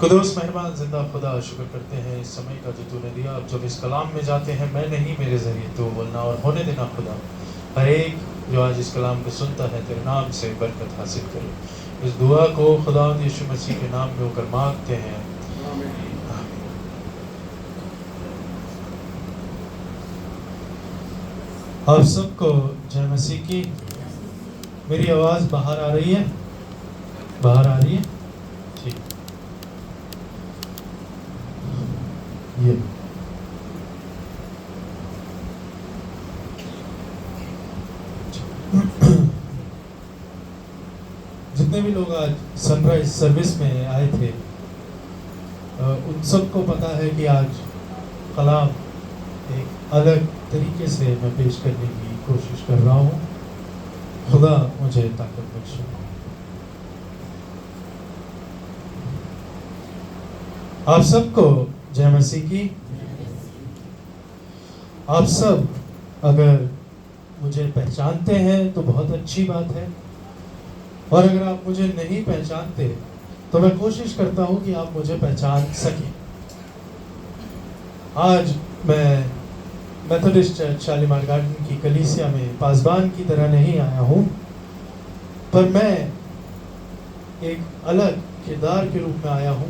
कुदूस मेहरबान जिंदा खुदा, शुक्र करते हैं इस समय का जो तूने दिया। अब जब इस कलाम में जाते हैं, मैं नहीं मेरे ज़रिए तो बोलना और होने देना खुदा। हर एक जो आज इस कलाम को सुनता है तेरे नाम से बरकत हासिल करे। इस दुआ को खुदा यीशु मसीह के नाम में होकर मांगते हैं। आप सबको जय मसीह की। मेरी आवाज़ बाहर आ रही है? बाहर आ रही है? ठीक। ये जितने भी लोग आज सनराइज सर्विस में आए थे, उन सबको पता है कि आज कलाम एक अलग तरीके से मैं पेश करने की कोशिश कर रहा हूँ। खुदा मुझे ताकत बख्शे। आप सबको जय मसीह की। आप सब अगर मुझे पहचानते हैं तो बहुत अच्छी बात है, और अगर आप मुझे नहीं पहचानते तो मैं कोशिश करता हूं कि आप मुझे पहचान सकें। आज मैं मेथोडिस्ट चर्च शालीमार गार्डन की कलीसिया में पासबान की तरह नहीं आया हूं, पर मैं एक अलग किरदार के रूप में आया हूं,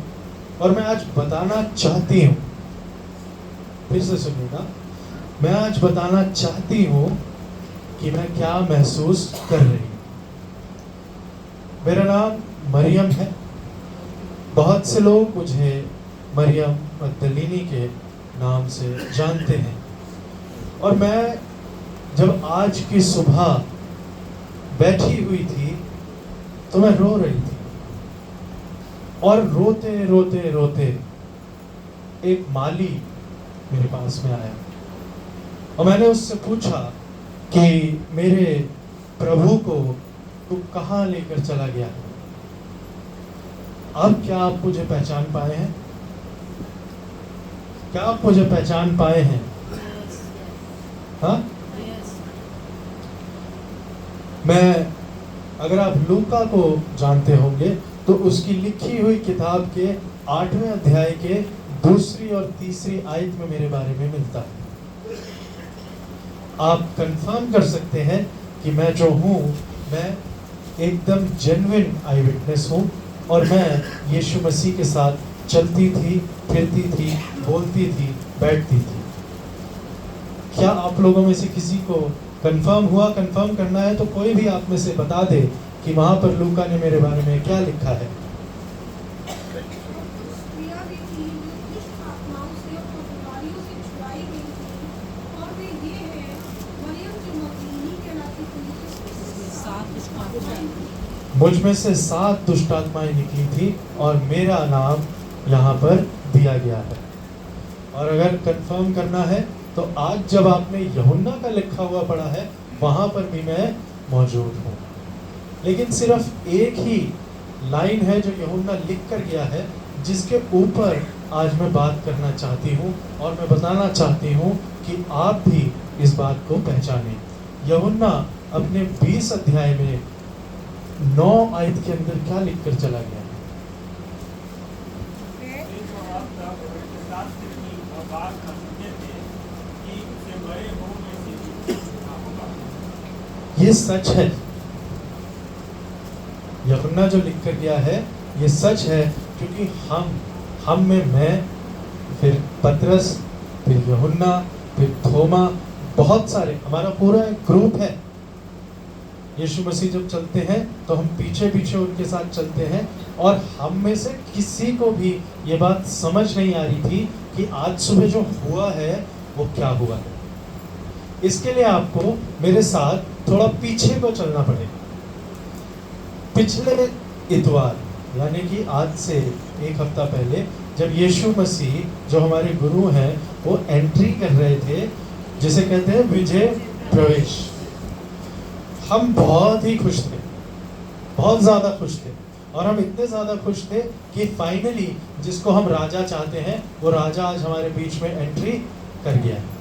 और मैं आज बताना चाहती हूं, फिर से सुनिएगा, मैं आज बताना चाहती हूं कि मैं क्या महसूस कर रही हूं। मेरा नाम मरियम है। बहुत से लोग मुझे मरियम मगदलीनी के नाम से जानते हैं, और मैं जब आज की सुबह बैठी हुई थी तो मैं रो रही थी, और रोते रोते रोते एक माली मेरे पास में आया, और मैंने उससे पूछा कि मेरे प्रभु को तू कहाँ लेकर चला गया। अब क्या आप मुझे पहचान पाए हैं? क्या आप मुझे पहचान पाए हैं? हाँ? मैं, अगर आप लूका को जानते होंगे तो उसकी लिखी हुई किताब के 8वें अध्याय के 2री और 3री आयत में मेरे बारे में मिलता है। आप कंफर्म कर सकते हैं कि मैं जो हूँ, मैं एकदम जेन्युइन आई विटनेस हूँ, और मैं यीशु मसीह के साथ चलती थी, फिरती थी, बोलती थी, बैठती थी। क्या आप लोगों में से किसी को कंफर्म हुआ? कंफर्म करना है तो कोई भी आप में से बता दे कि वहां पर लूका ने मेरे बारे में क्या लिखा है। मुझ में से 7 दुष्ट आत्माएं निकली थी, और मेरा नाम यहाँ पर दिया गया है। और अगर कंफर्म करना है तो आज जब आपने यूहन्ना का लिखा हुआ पढ़ा है, वहां पर भी मैं मौजूद हूँ। लेकिन सिर्फ एक ही लाइन है जो यूहन्ना लिख कर गया है, जिसके ऊपर आज मैं बात करना चाहती हूँ, और मैं बताना चाहती हूँ कि आप भी इस बात को पहचानें। यूहन्ना अपने 20 अध्याय में 9 आयत के अंदर क्या लिख कर चला गया? ये सच है। यूहन्ना जो लिख कर गया है ये सच है, क्योंकि हम में मैं, फिर पतरस, फिर यूहन्ना, फिर थोमा, बहुत सारे, हमारा पूरा एक ग्रुप है। यीशु मसीह जब चलते हैं तो हम पीछे पीछे उनके साथ चलते हैं, और हम में से किसी को भी ये बात समझ नहीं आ रही थी कि आज सुबह जो हुआ है वो क्या हुआ है। इसके लिए आपको मेरे साथ थोड़ा पीछे को चलना पड़ेगा। पिछले इतवार, यानी कि आज से 1 हफ्ता पहले, जब यीशु मसीह जो हमारे गुरु हैं वो एंट्री कर रहे थे, जिसे कहते हैं विजय प्रवेश, हम बहुत ही खुश थे, बहुत ज़्यादा खुश थे। और हम इतने ज़्यादा खुश थे कि फाइनली जिसको हम राजा चाहते हैं वो राजा आज हमारे बीच में एंट्री कर गया है।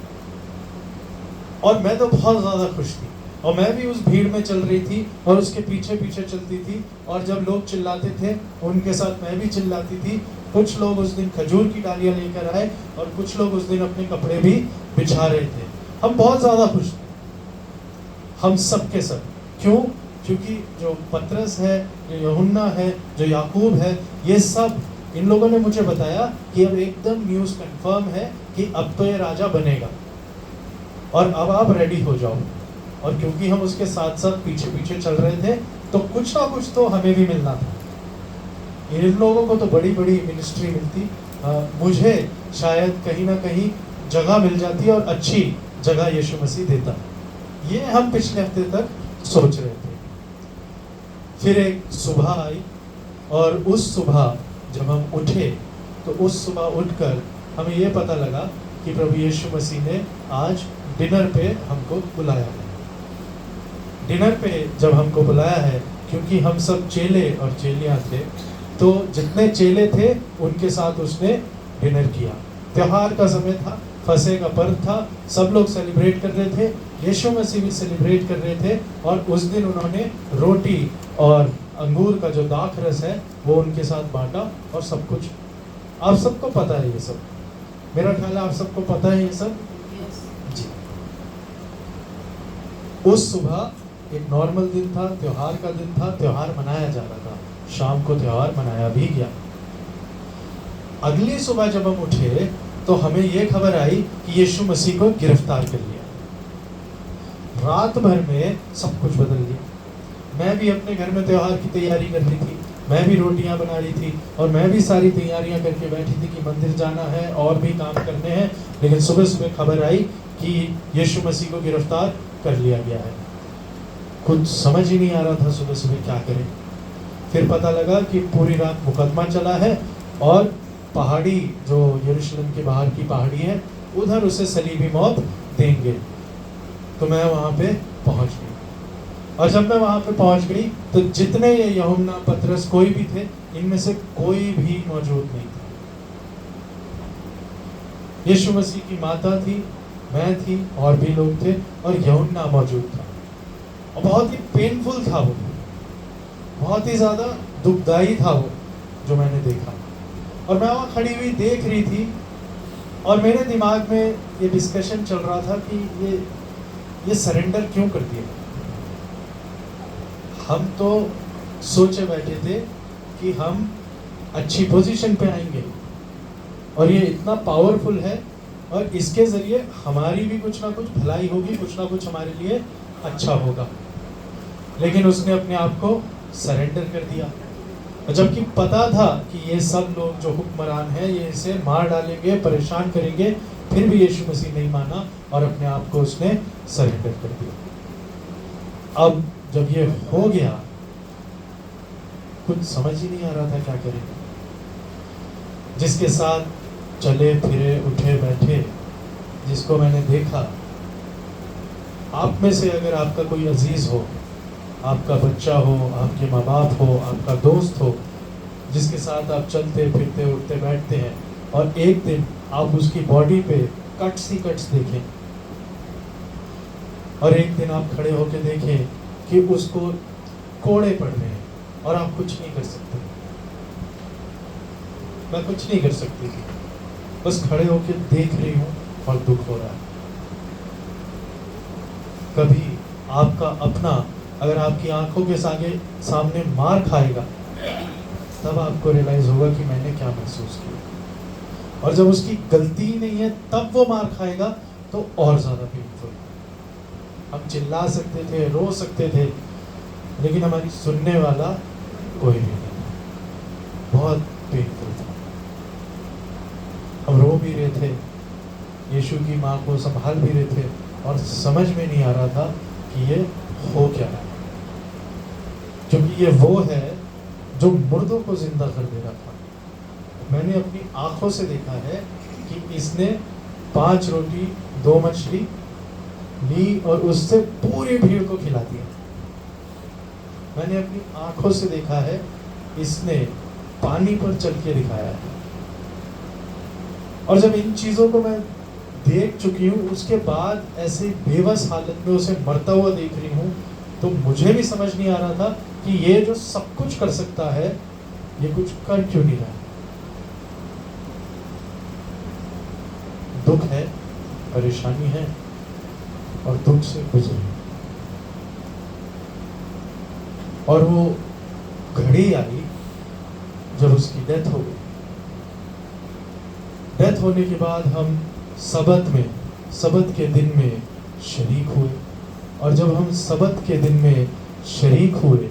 और मैं तो बहुत ज़्यादा खुश थी, और मैं भी उस भीड़ में चल रही थी और उसके पीछे पीछे चलती थी, और जब लोग चिल्लाते थे उनके साथ मैं भी चिल्लाती थी, कुछ लोग उस दिन खजूर की डालियां लेकर आए और कुछ लोग उस दिन अपने कपड़े भी बिछा रहे थे। हम बहुत ज़्यादा खुश थे, हम सब के सब। क्यों? क्योंकि जो पतरस है, जो यूहन्ना है, जो याकूब है, ये सब इन लोगों ने मुझे बताया कि अब एकदम न्यूज़ कंफर्म है कि अब तो ये राजा बनेगा और अब आप रेडी हो जाओ। और क्योंकि हम उसके साथ साथ पीछे पीछे चल रहे थे तो कुछ ना कुछ तो हमें भी मिलना था। इन लोगों को तो बड़ी बड़ी मिनिस्ट्री मिलती, मुझे शायद कहीं ना कहीं जगह मिल जाती और अच्छी जगह यीशु मसीह देता। ये हम पिछले हफ्ते तक सोच रहे थे। फिर एक सुबह आई और उस सुबह जब हम उठे तो उस सुबह उठकर हमें ये पता लगा कि प्रभु यीशु मसीह ने आज डिनर पे हमको बुलाया है। डिनर पे जब हमको बुलाया है, क्योंकि हम सब चेले और चेलियाँ थे, तो जितने चेले थे उनके साथ उसने डिनर किया। त्योहार का समय था, फसह का पर्व था, सब लोग सेलिब्रेट कर रहे थे, यीशु मसीह भी सेलिब्रेट कर रहे थे। और उस दिन उन्होंने रोटी और अंगूर का जो दाख रस है वो उनके साथ बांटा और सब कुछ। आप सबको पता है ये सब, मेरा ख्याल है आप सबको पता है ये सब। जी। उस सुबह एक नॉर्मल दिन था, त्योहार का दिन था, त्योहार मनाया जा रहा था, शाम को त्योहार मनाया भी गया। अगली सुबह जब हम उठे तो हमें यह खबर आई कि यीशु मसीह को गिरफ्तार कर लिया। रात भर में सब कुछ बदल गया। मैं भी अपने घर में त्योहार की तैयारी कर रही थी, मैं भी रोटियां बना रही थी और मैं भी सारी तैयारियां करके बैठी थी कि मंदिर जाना है और भी काम करने हैं। लेकिन सुबह सुबह खबर आई कि यीशु मसीह को गिरफ्तार कर लिया गया है। कुछ समझ ही नहीं आ रहा था सुबह सुबह क्या करें। फिर पता लगा कि पूरी रात मुकदमा चला है और पहाड़ी जो यरूशलेम के बाहर की पहाड़ी है उधर उसे सलीबी मौत देंगे। तो मैं वहाँ पे पहुँच गई और जब मैं वहाँ पे पहुँच गई तो जितने ये यूहन्ना, पतरस, कोई भी थे, इनमें से कोई भी मौजूद नहीं था। यीशु मसीह की माता थी, मैं थी और भी लोग थे और यूहन्ना मौजूद था। और बहुत ही पेनफुल था वो, बहुत ही ज़्यादा दुखदाई था वो जो मैंने देखा। और मैं वहाँ खड़ी हुई देख रही थी और मेरे दिमाग में ये डिस्कशन चल रहा था कि ये सरेंडर क्यों कर दिया। हम तो सोचे बैठे थे कि हम अच्छी पोजीशन पे आएंगे और ये इतना पावरफुल है और इसके ज़रिए हमारी भी कुछ ना कुछ भलाई होगी, कुछ ना कुछ हमारे लिए अच्छा होगा। लेकिन उसने अपने आप को सरेंडर कर दिया। जबकि पता था कि ये सब लोग जो हुक्मरान हैं ये इसे मार डालेंगे, परेशान करेंगे, फिर भी यीशु मसीह नहीं माना और अपने आप को उसने सरेंडर कर दिया। अब जब ये हो गया कुछ समझ ही नहीं आ रहा था क्या करें। जिसके साथ चले फिरे, उठे बैठे, जिसको मैंने देखा, आप में से अगर आपका कोई अजीज हो, आपका बच्चा हो, आपके माँ बाप हो, आपका दोस्त हो, जिसके साथ आप चलते फिरते उठते बैठते हैं और एक दिन आप उसकी बॉडी पे कट्स ही कट्स देखें और एक दिन आप खड़े होकर देखें कि उसको कोड़े पड़ रहे हैं और आप कुछ नहीं कर सकते। मैं कुछ नहीं कर सकती थी, बस खड़े होकर देख रही हूँ और दुख हो रहा है। कभी आपका अपना अगर आपकी आंखों के सामने मार खाएगा तब आपको रियलाइज होगा कि मैंने क्या महसूस किया। और जब उसकी गलती ही नहीं है तब वो मार खाएगा तो और ज़्यादा पेनफुल। हम चिल्ला सकते थे, रो सकते थे, लेकिन हमारी सुनने वाला कोई भी नहीं। बहुत पेनफुल था। हम रो भी रहे थे, यीशु की माँ को संभाल भी रहे थे और समझ में नहीं आ रहा था कि ये हो क्या रहा है। क्योंकि ये वो है जो मुर्दों को जिंदा कर दे रहा था। मैंने अपनी आंखों से देखा है कि इसने 5 रोटी 2 मछली ली और उससे पूरी भीड़ को खिला दिया। मैंने अपनी आंखों से देखा है इसने पानी पर चल के दिखाया है। और जब इन चीज़ों को मैं देख चुकी हूँ उसके बाद ऐसे बेबस हालत में उसे मरता हुआ देख रही हूँ तो मुझे भी समझ नहीं आ रहा था कि ये जो सब कुछ कर सकता है ये कुछ कर क्यों नहीं रहा। दुख है, परेशानी है और दुख से गुजरे। और वो घड़ी आई जब उसकी डेथ हो गई। डेथ होने के बाद हम सबत के दिन में शरीक हुए। और जब हम सबत के दिन में शरीक हुए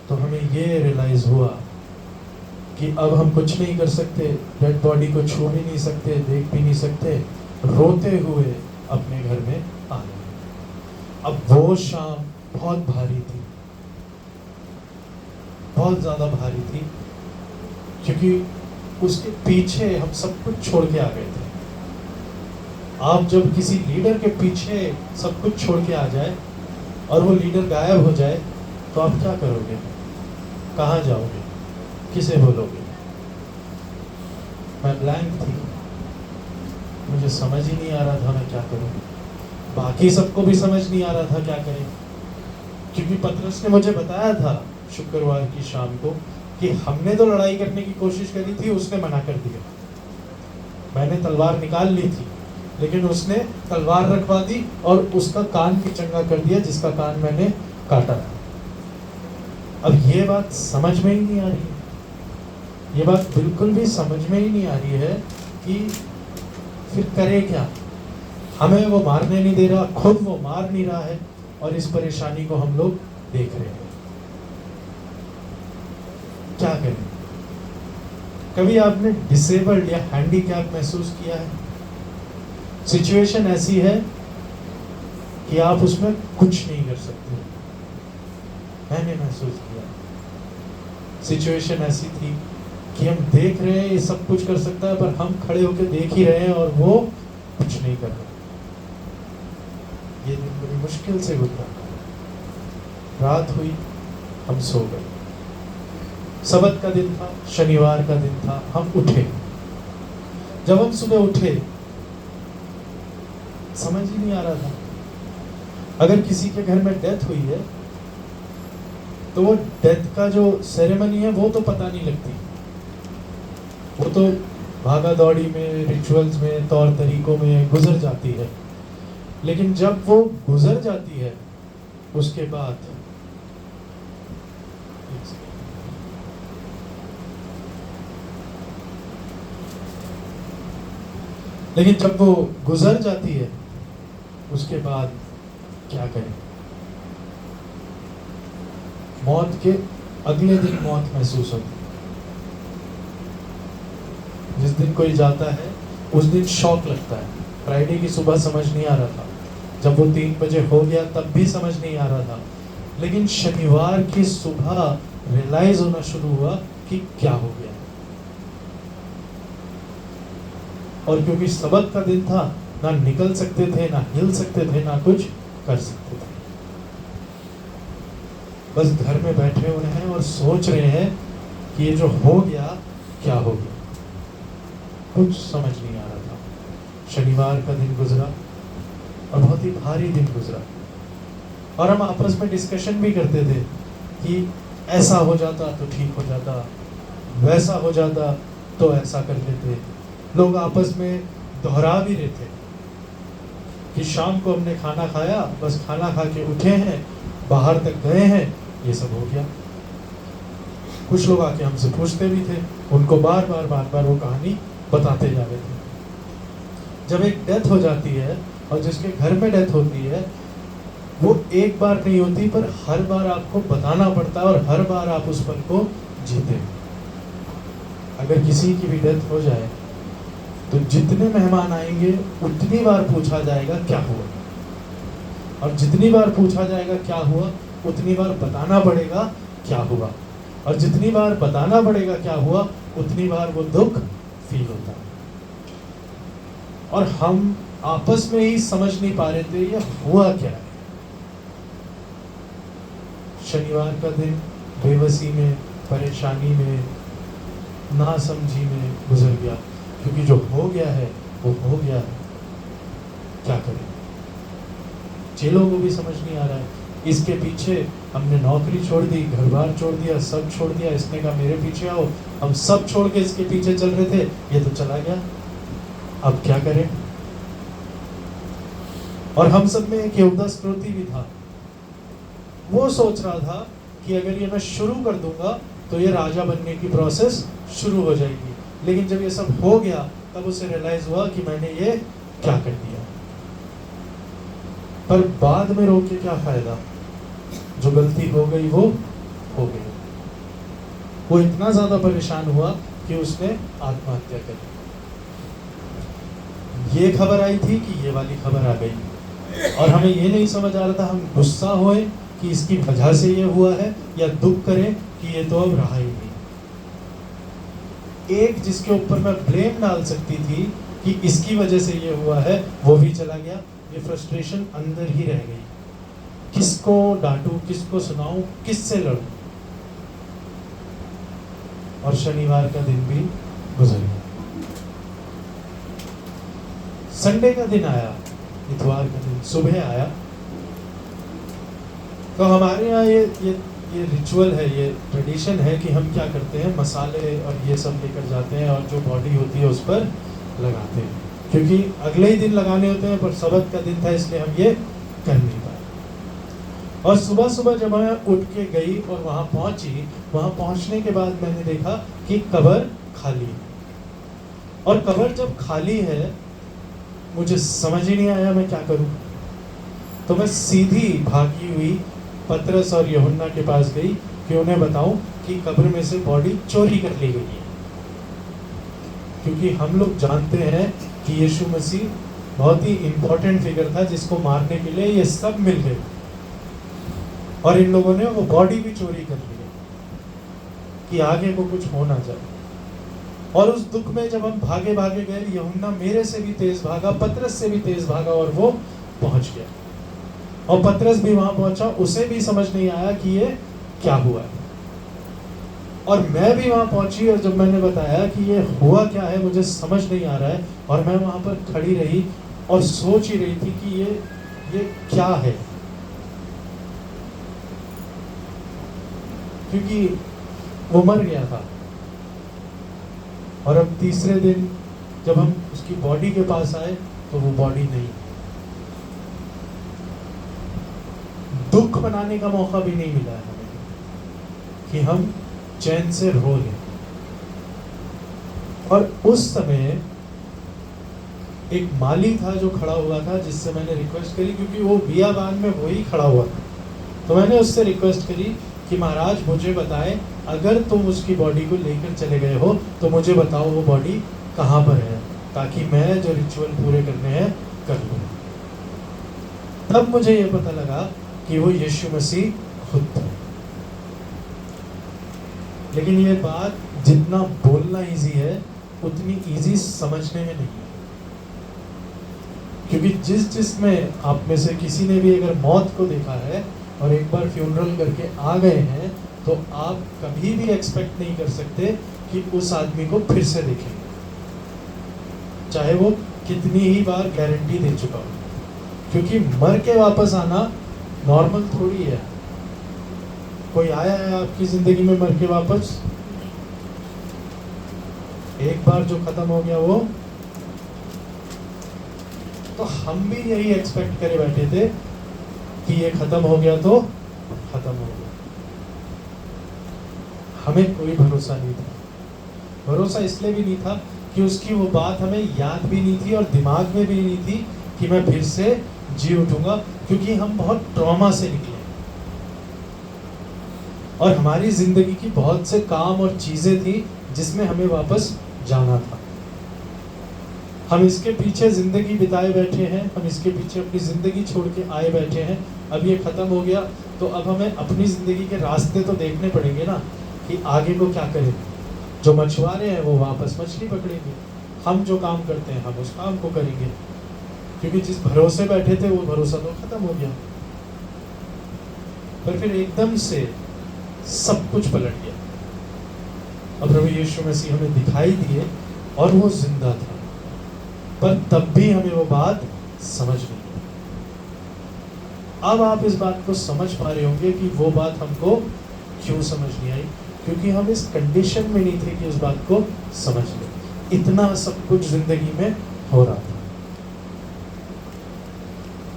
तो हमें ये रियलाइज हुआ कि अब हम कुछ नहीं कर सकते, डेड बॉडी को छू भी नहीं सकते, देख भी नहीं सकते, रोते हुए अपने घर में आ गए। अब वो शाम बहुत भारी थी, बहुत ज़्यादा भारी थी, क्योंकि उसके पीछे हम सब कुछ छोड़ के आ गए थे। आप जब किसी लीडर के पीछे सब कुछ छोड़ के आ जाए और वो लीडर गायब हो जाए तो आप क्या करोगे? कहाँ जाओगे? किसे बोलोगे? मैं ब्लैंक थी, मुझे समझ ही नहीं आ रहा था मैं क्या करूं। बाकी सबको भी समझ नहीं आ रहा था क्या करें, क्योंकि पतरस ने मुझे बताया था शुक्रवार की शाम को कि हमने तो लड़ाई करने की कोशिश करी थी, उसने मना कर दिया। मैंने तलवार निकाल ली थी, लेकिन उसने तलवार रखवा दी और उसका कान भी चंगा कर दिया, जिसका कान मैंने काटा था। अब ये बात समझ में ही नहीं आ रही है, ये बात बिल्कुल भी समझ में ही नहीं आ रही है कि फिर करे क्या। हमें वो मारने नहीं दे रहा, खुद वो मार नहीं रहा है, और इस परेशानी को हम लोग देख रहे हैं। क्या करें? कभी आपने डिसेबल्ड या हैंडीकैप महसूस किया है? सिचुएशन ऐसी है कि आप उसमें कुछ नहीं कर सकते। मैंने महसूस किया सिचुएशन ऐसी थी कि हम देख रहे हैं ये सब कुछ कर सकता है, पर हम खड़े होकर देख ही रहे हैं और वो कुछ नहीं कर रहा। ये दिन बड़ी मुश्किल से गुजरा। रात हुई, हम सो गए। सबत का दिन था, शनिवार का दिन था, हम उठे। जब हम सुबह उठे समझ ही नहीं आ रहा था। अगर किसी के घर में डेथ हुई है तो वो डेथ का जो सेरेमनी है वो तो पता नहीं लगती, वो तो भागा दौड़ी में, रिचुअल्स में, तौर तरीकों में गुजर जाती है। लेकिन जब वो गुजर जाती है उसके बाद उसके बाद क्या करें? मौत के अगले दिन मौत महसूस होती है। जिस दिन कोई जाता है उस दिन शॉक लगता है। फ्राइडे की सुबह समझ नहीं आ रहा था, जब वो 3 बजे हो गया तब भी समझ नहीं आ रहा था, लेकिन शनिवार की सुबह रियलाइज होना शुरू हुआ कि क्या हो गया। और क्योंकि सबत का दिन था, ना निकल सकते थे, ना हिल सकते थे, ना कुछ कर सकते थे। बस घर में बैठे हुए हैं और सोच रहे हैं कि ये जो हो गया क्या हो गया। कुछ समझ नहीं आ रहा था। शनिवार का दिन गुजरा और बहुत ही भारी दिन गुजरा। और हम आपस में डिस्कशन भी करते थे कि ऐसा हो जाता तो ठीक हो जाता, वैसा हो जाता तो ऐसा कर लेते। लोग आपस में दोहरा भी रहे थे कि शाम को हमने खाना खाया, बस खाना खा के उठे हैं, बाहर तक गए हैं, ये सब हो गया। कुछ लोग आके हमसे पूछते भी थे, उनको बार बार वो कहानी बताते जा रहे थे। जब एक डेथ हो जाती है और जिसके घर में डेथ होती है, वो एक बार नहीं होती, पर हर बार आपको बताना पड़ता है और हर बार आप उस पल को जीते हैं। अगर किसी की भी डेथ हो जाए तो जितने मेहमान आएंगे उतनी बार पूछा जाएगा क्या हुआ, और जितनी बार पूछा जाएगा क्या हुआ उतनी बार बताना पड़ेगा क्या हुआ, और जितनी बार बताना पड़ेगा क्या हुआ उतनी बार वो दुख फील होता है। और हम आपस में ही समझ नहीं पा रहे थे ये हुआ क्या है। शनिवार का दिन बेबसी में, परेशानी में, नासमझी में गुजर गया, क्योंकि जो हो गया है वो हो गया है। क्या करें? चेलों को भी समझ नहीं आ रहा है। इसके पीछे हमने नौकरी छोड़ दी, घर बार छोड़ दिया, सब छोड़ दिया। इसने कहा मेरे पीछे आओ, हम सब छोड़ के इसके पीछे चल रहे थे, ये तो चला गया। अब क्या करें? और हम सब में एक यहूदा स्क्रोती भी था। वो सोच रहा था कि अगर ये मैं शुरू कर दूंगा तो ये राजा बनने की प्रोसेस शुरू हो जाएगी, लेकिन जब ये सब हो गया तब उसे रियलाइज हुआ कि मैंने ये क्या कर दिया। पर बाद में रो के क्या फायदा, जो गलती हो गई वो हो गई। वो इतना ज्यादा परेशान हुआ कि उसने आत्महत्या कर ली। ये खबर आई थी कि ये वाली खबर आ गई, और हमें ये नहीं समझ आ रहा था, हम गुस्सा हुए कि इसकी वजह से ये हुआ है, या दुख करें कि ये तो अब रहा ही नहीं। एक जिसके ऊपर मैं ब्लेम डाल सकती थी कि इसकी वजह से ये हुआ है, वो भी चला गया। ये फ्रस्ट्रेशन अंदर ही रह गई। किसको डांटूं, किसको सुनाऊं, किससे लड़ूं। और शनिवार का दिन भी गुजर गया। संडे का दिन आया, इतवार का दिन सुबह आया। तो हमारे यहाँ ये रिचुअल है, ये ट्रेडिशन है कि हम क्या करते हैं, मसाले और ये सब लेकर जाते हैं और जो बॉडी होती है उस पर लगाते हैं, क्योंकि अगले ही दिन लगाने होते हैं, पर सबत का दिन था इसलिए हम ये कर नहीं पाए। और सुबह सुबह जब मैं उठ के गई और वहाँ पहुँची, वहाँ पहुँचने के बाद मैंने देखा कि कब्र खाली है। और कब्र जब खाली है, मुझे समझ ही नहीं आया मैं क्या करूँ। तो मैं सीधी भागी हुई पतरस और यूहन्ना के पास गई कि उन्हें बताऊं कि कब्र में से बॉडी चोरी कर ली गई है। क्योंकि हम लोग जानते हैं कि यीशु मसीह बहुत ही इंपॉर्टेंट फिगर था, जिसको मारने के लिए ये सब मिल गए, और इन लोगों ने वो बॉडी भी चोरी कर ली कि आगे को कुछ हो ना जाए। और उस दुख में जब हम भागे भागे गए, यूहन्ना मेरे से भी तेज भागा, पतरस से भी तेज भागा, और वो पहुंच गया। और पतरस भी वहां पहुंचा, उसे भी समझ नहीं आया कि ये क्या हुआ है। और मैं भी वहां पहुंची, और जब मैंने बताया कि ये हुआ क्या है, मुझे समझ नहीं आ रहा है, और मैं वहां पर खड़ी रही और सोच ही रही थी कि ये क्या है। क्योंकि वो मर गया था, और अब तीसरे दिन जब हम उसकी बॉडी के पास आए तो वो बॉडी नहीं। दुख मनाने का मौका भी नहीं मिला है हमें कि हम चैन से रो लें। और उस समय एक माली था जो खड़ा हुआ था, जिससे मैंने रिक्वेस्ट करी, क्योंकि वो बियाबान में वही खड़ा हुआ था। तो मैंने उससे रिक्वेस्ट करी कि महाराज मुझे बताएं, अगर तुम उसकी बॉडी को लेकर चले गए हो तो मुझे बताओ वो बॉडी कहाँ पर है, ताकि मैं जो रिचुअल पूरे करने हैं कर लूँ। तब मुझे ये पता लगा कि वो यीशु मसीह खुद थे। लेकिन ये बात जितना बोलना इजी है, उतनी इजी समझने में नहीं है। क्योंकि जिसने आप में से किसी ने भी अगर मौत को देखा है और एक बार फ्यूनरल करके आ गए हैं, तो आप कभी भी एक्सपेक्ट नहीं कर सकते कि उस आदमी को फिर से देखेंगे, चाहे वो कितनी ही बार गारंटी दे चुका हो। क्योंकि मर के वापस आना नॉर्मल थोड़ी है। कोई आया है आपकी जिंदगी में मर के वापस? एक बार जो खत्म हो गया वो, तो हम भी यही एक्सपेक्ट करे बैठे थे कि ये खत्म हो गया तो खत्म हो गया। हमें कोई भरोसा नहीं था। भरोसा इसलिए भी नहीं था कि उसकी वो बात हमें याद भी नहीं थी और दिमाग में भी नहीं थी कि मैं फिर से जी उठूंगा, क्योंकि हम बहुत ट्रॉमा से निकले और हमारी जिंदगी की बहुत से काम और चीजें थी जिसमें हमें वापस जाना था। हम इसके पीछे जिंदगी बिताए बैठे हैं, हम इसके पीछे अपनी जिंदगी छोड़ के आए बैठे हैं। अब ये खत्म हो गया तो अब हमें अपनी जिंदगी के रास्ते तो देखने पड़ेंगे ना, कि आगे को क्या करें। जो मछुआरे हैं वो वापस मछली पकड़ेंगे, हम जो काम करते हैं हम उस काम को करेंगे, क्योंकि जिस भरोसे बैठे थे वो भरोसा तो खत्म हो गया। पर फिर एकदम से सब कुछ पलट गया। अब प्रभु यीशु मसीह हमें दिखाई दिए और वो जिंदा था, पर तब भी हमें वो बात समझ नहीं। अब आप इस बात को समझ पा रहे होंगे कि वो बात हमको क्यों समझ नहीं आई, क्योंकि हम इस कंडीशन में नहीं थे कि उस बात को समझ लें। इतना सब कुछ जिंदगी में हो रहा था।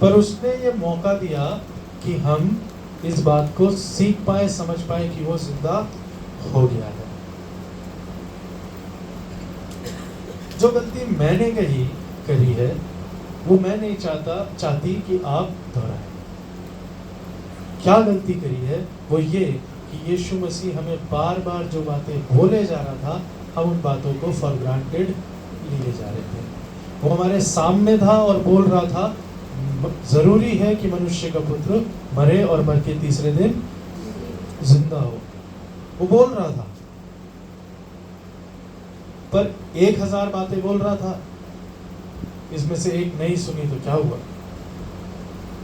पर उसने ये मौका दिया कि हम इस बात को सीख पाए, समझ पाए कि वो जिंदा हो गया है। जो गलती मैंने करी है वो मैं नहीं चाहती कि आप दोहराएं। क्या गलती करी है वो ये कि यीशु मसीह हमें बार बार जो बातें बोले जा रहा था, हम उन बातों को फॉर ग्रांटेड लिए जा रहे थे। वो हमारे सामने था और बोल रहा था जरूरी है कि मनुष्य का पुत्र मरे और मर के तीसरे दिन जिंदा हो। वो बोल रहा था, पर 1000 बातें बोल रहा था, इसमें से एक नहीं सुनी तो क्या हुआ?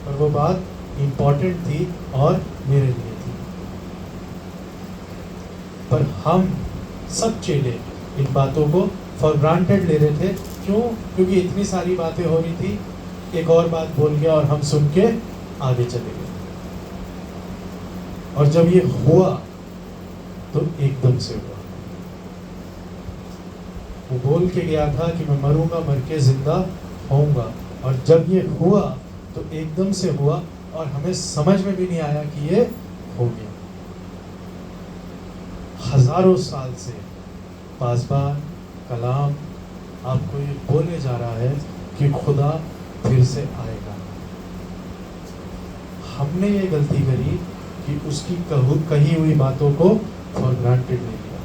पर वो बात इंपॉर्टेंट थी और मेरे लिए थी। पर हम सब चेले इन बातों को फॉर ग्रांटेड ले रहे थे। क्यों? क्योंकि इतनी सारी बातें हो रही थी, एक और बात बोल गया और हम सुन के आगे चले गए। और जब ये हुआ तो एकदम से हुआ। वो बोल के गया था कि मैं मरूंगा, मर के जिंदा होऊंगा, और जब ये हुआ तो एकदम से हुआ और हमें समझ में भी नहीं आया कि ये हो गया। हजारों साल से पासबान कलाम आपको ये बोले जा रहा है कि खुदा फिर से आएगा। हमने ये गलती करी कि उसकी कही हुई बातों को फॉर ग्रांटेड ले लिया।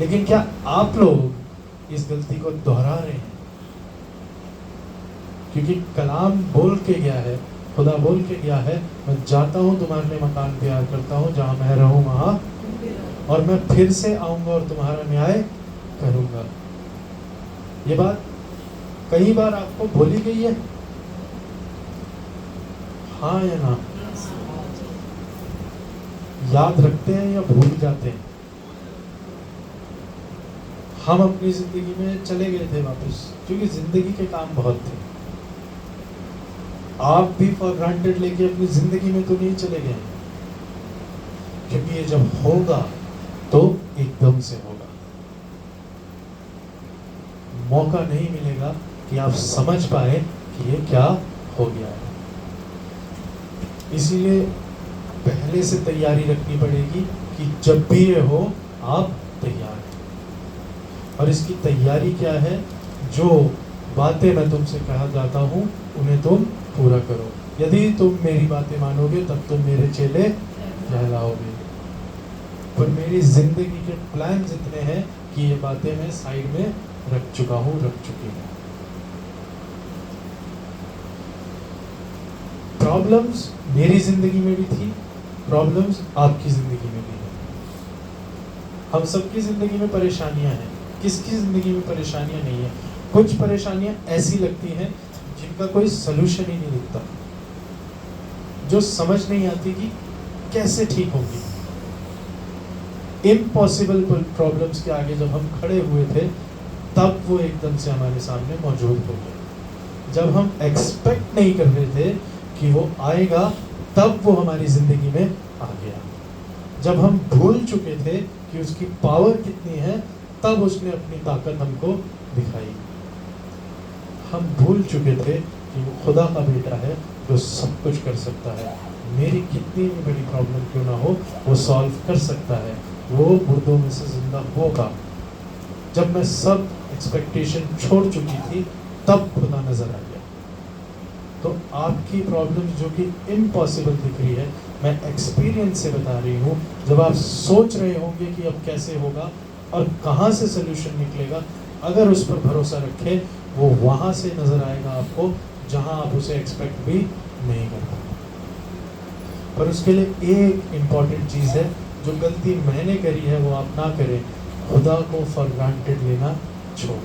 लेकिन क्या आप लोग इस गलती को दोहरा रहे हैं? क्योंकि कलाम बोल के गया है, खुदा बोल के गया है, मैं जाता हूँ तुम्हारे लिए मकान तैयार करता हूँ, जहाँ मैं रहूँ वहाँ, और मैं फिर से आऊंगा और तुम्हारा न्याय करूंगा। ये बात कई बार आपको बोली गई है, हाँ या ना? याद रखते हैं या भूल जाते हैं? हम अपनी जिंदगी में चले गए थे वापस, क्योंकि जिंदगी के काम बहुत थे। आप भी फॉर ग्रांटेड लेके अपनी जिंदगी में तो नहीं चले गए, क्योंकि ये जब होगा तो एकदम से होगा। मौका नहीं मिलेगा कि आप समझ पाए कि ये क्या हो गया है। इसीलिए पहले से तैयारी रखनी पड़ेगी कि जब भी ये हो आप तैयार हैं। और इसकी तैयारी क्या है? जो बातें मैं तुमसे कहा जाता हूँ उन्हें तुम पूरा करो। यदि तुम मेरी बातें मानोगे तब तुम मेरे चेले कहलाओगे। पर मेरी जिंदगी के प्लान जितने हैं कि ये बातें मैं साइड में रख चुका हूँ, रख चुकी हूँ। प्रॉब्लम्स मेरी जिंदगी में भी थी, प्रॉब्लम्स आपकी जिंदगी में भी है। हम सबकी जिंदगी में परेशानियां हैं। किसकी जिंदगी में परेशानियां नहीं है? कुछ परेशानियां ऐसी लगती हैं जिनका कोई सलूशन ही नहीं दिखता, जो समझ नहीं आती कि कैसे ठीक होंगी। इम्पॉसिबल प्रॉब्लम्स के आगे जब हम खड़े हुए थे तब वो एकदम से हमारे सामने मौजूद हो गए। जब हम एक्सपेक्ट नहीं कर रहे थे कि वो आएगा तब वो हमारी जिंदगी में आ गया। जब हम भूल चुके थे कि उसकी पावर कितनी है तब उसने अपनी ताकत हमको दिखाई। हम भूल चुके थे कि वो खुदा का बेटा है जो सब कुछ कर सकता है। मेरी कितनी भी बड़ी प्रॉब्लम क्यों ना हो वो सॉल्व कर सकता है। वो मुर्दों में से जिंदा होगा। जब मैं सब एक्सपेक्टेशन छोड़ चुकी थी तब खुदा नजर आ गया। तो आपकी प्रॉब्लम जो कि इम्पॉसिबल दिख रही है, मैं एक्सपीरियंस से बता रही हूँ। जब आप सोच रहे होंगे कि अब कैसे होगा और कहाँ से सोल्यूशन निकलेगा, अगर उस पर भरोसा रखें वो वहाँ से नजर आएगा आपको जहाँ आप उसे एक्सपेक्ट भी नहीं करते। पर उसके लिए एक इम्पॉर्टेंट चीज़ है, जो गलती मैंने करी है वो आप ना करें। खुदा को फॉर ग्रांटेड लेना छोड़,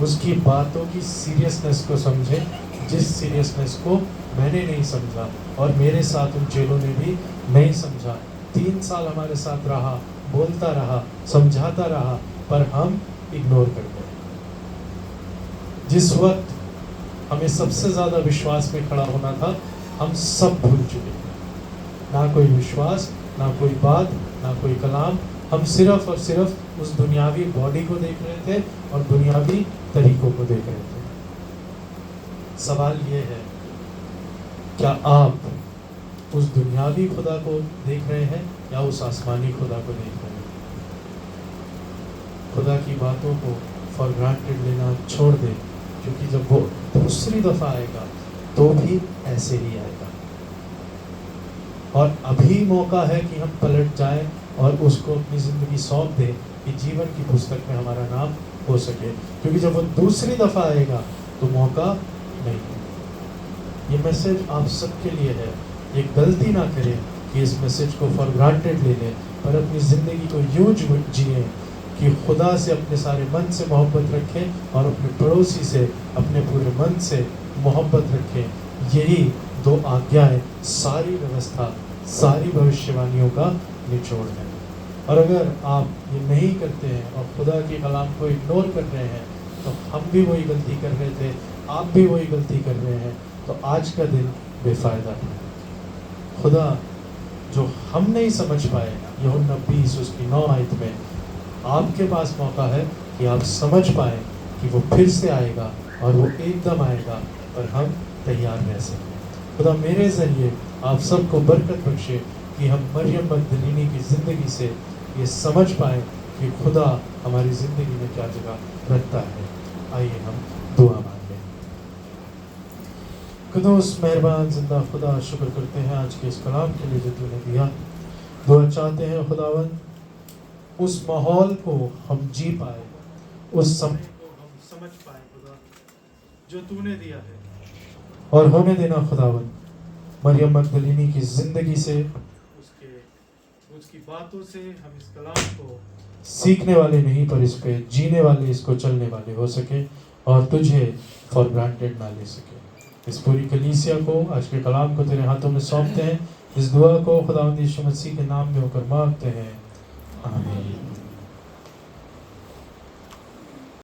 उसकी बातों की सीरियसनेस को समझें, जिस सीरियसनेस को मैंने नहीं समझा और मेरे साथ उन चेलों ने भी नहीं समझा। 3 साल हमारे साथ रहा, बोलता रहा, समझाता रहा, पर हम इग्नोर कर गए। जिस वक्त हमें सबसे ज़्यादा विश्वास में खड़ा होना था, हम सब भूल चुके थे। ना कोई विश्वास, ना कोई बात, ना कोई कलाम। हम सिर्फ और सिर्फ उस दुनियावी बॉडी को देख रहे थे और दुनियावी तरीकों को देख रहे थे। सवाल ये है, क्या आप उस दुनियावी खुदा को देख रहे हैं या उस आसमानी खुदा को देख रहे हैं? खुदा की बातों को फॉर ग्रांटेड लेना छोड़ दें, क्योंकि जब वो दूसरी दफ़ा आएगा तो भी ऐसे ही आएगा। और अभी मौका है कि हम पलट जाएं और उसको अपनी ज़िंदगी सौंप दें कि जीवन की पुस्तक में हमारा नाम हो सके, क्योंकि जब वो दूसरी दफ़ा आएगा तो मौका नहीं है। ये मैसेज आप सबके लिए है। ये गलती ना करें कि इस मैसेज को फॉर ग्रांटेड ले लें, पर अपनी ज़िंदगी को यूँ जिए कि खुदा से अपने सारे मन से मोहब्बत रखें और अपने पड़ोसी से अपने पूरे मन से मोहब्बत रखें। यही दो आज्ञाएं सारी व्यवस्था, सारी भविष्यवाणियों का निचोड़ है। और अगर आप ये नहीं करते हैं और खुदा के कलाम को इग्नोर कर रहे हैं, तो हम भी वही गलती कर रहे थे, आप भी वही गलती कर रहे हैं, तो आज का दिन बेफ़ायदा है। खुदा जो हम नहीं समझ पाए, यूहन्ना 20 उसकी 9 आयत में, आपके पास मौका है कि आप समझ पाए कि वो फिर से आएगा और वो एकदम आएगा, पर हम तैयार रह सकें। खुदा मेरे ज़रिए आप सबको बरकत बख्शे कि हम मरियम मगदलीनी की ज़िंदगी से ये समझ पाएँ कि खुदा हमारी ज़िंदगी में क्या जगह रखता है। आइए हम दुआ मांगें। खुदोस मेहरबान ज़िंदा खुदा, शुक्र करते हैं आज के इस कलाम के लिए जो तूने दिया। दुआ चाहते हैं खुदावंद, उस माहौल को हम जी पाए, उस समय को हम समझ पाए खुदा, जो तूने दिया है। और होने देना खुदावंद, मरियम मगदलीनी की ज़िंदगी से, उसकी बातों से हम इस कलाम को सीखने वाले नहीं, पर इस पे जीने वाले, इसको चलने वाले हो सके और तुझे फॉर ग्रांटेड ना ले सके। इस पूरी कलीसिया को, आज के कलाम को तेरे हाथों में सौंपते हैं। इस दुआ को खुदावंद यीशु मसीह के नाम में होकर मांगते हैं, आमीन।